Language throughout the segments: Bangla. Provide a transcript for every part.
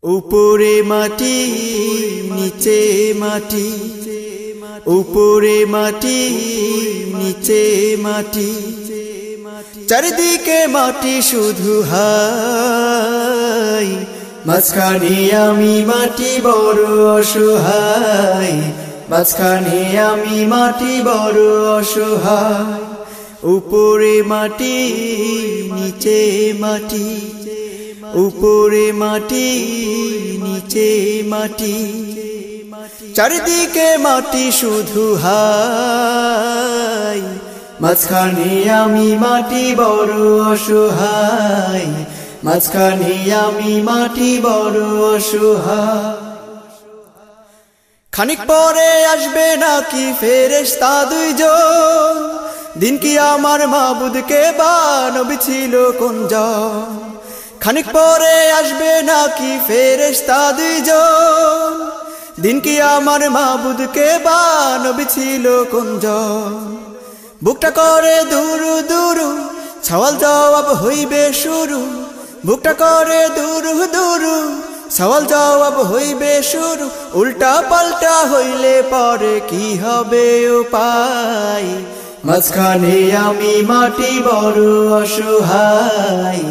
উপরে মাটি নিচে মাটি, উপরে মাটি নিচে মাটি, চারিদিকে মাটি শুধু হাই, মাঝখানে আমি মাটি বড় অসহায়, মাঝখানে আমি মাটি বড় অসহায়। উপরে মাটি নিচে মাটি, উপরে মাটি নিচে মাটি, চারিদিকে মাটি শুধু হাই, মাঝখানে আমি মাটি বড় অসহায়, মাঝখানে আমি মাটি বড় অসহায়। খানিক পরে আসবে নাকি ফেরেশতা দুইজন, দিন কি আমার মাবুদকে বানবী ছিল কোনজন। খানিক পরে আসবে নাকি ফেরেশতা দুইজন, দিন কি আমার মাবুদকে বানবী ছিল কোনজন। বুকটা করে দুরু দুরু, সওয়াল জবাব হইবে শুরু, বুকটা করে দুরু দুরু, সওয়াল জবাব হইবে শুরু। উল্টা পাল্টা হইলে পরে কি হবে উপায়, মাঝখানে আমি মাটি বড় অসহায়,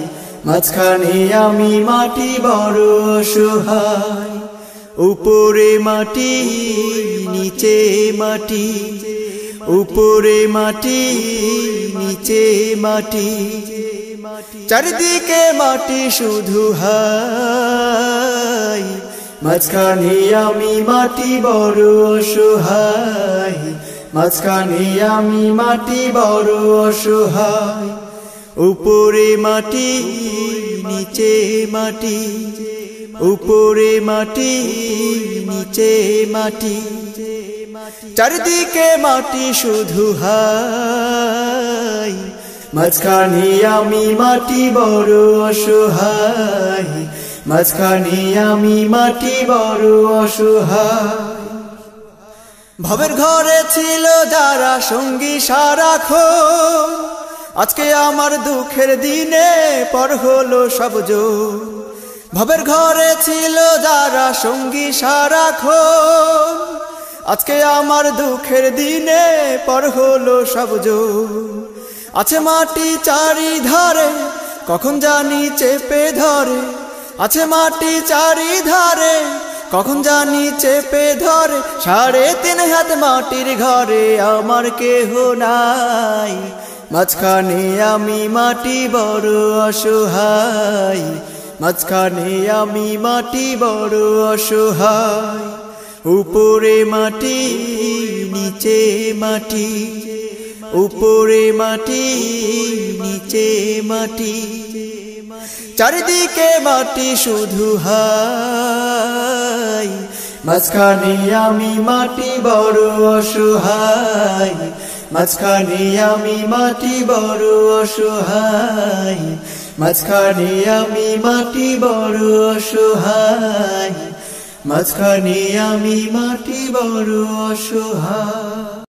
মাঝখানে আমি মাটি বড় অসহায়। উপরে মাটি নিচে মাটি, উপরে মাটি নিচে মাটি, চারিদিকে মাটি শুধু হাই, মাঝখানে আমি মাটি বড় অসহায়, মাঝখানে আমি মাটি বড় অসহায়। উপরে মাটি নিচে মাটি, উপরে মাটি নিচে মাটি, চারিদিকে মাটি শুধু হাই, মাঝখানে আমি মাটি বড় অসহায়, মাঝখানে আমি মাটি বড় অসহায়। ভবের ঘরে ছিল যারা সঙ্গী সারাক্ষণ, আজকে আমার দুঃখের দিনে পর হলো সবজন। ভবের ঘরে ছিল যারা সঙ্গী সারাক্ষণ, আজকে আমার দুঃখের দিনে পর হলো সবজন। আছে মাটি চারিধারে, কখন জানি চেপে ধরে, আছে মাটি চারিধারে, কখন জানি চেপে ধরে। 3.5 হাত মাটির ঘরে আমার কেহ নাই, মাঝখানে আমি মাটি বড় অসহায়, মাঝখানে আমি মাটি বড় অসহায়। উপরে মাটি নিচে মাটি, উপরে মাটি নিচে মাটি, চারিদিকে মাটি শুধু হাই, মাঝখানে আমি মাটি বড় অসহায়, মাঝখানে আমি মাটি বড় অসহায়, মাঝখানে আমি মাটি বড় অসহায়, মাঝখানে আমি মাটি বড় অসহায়।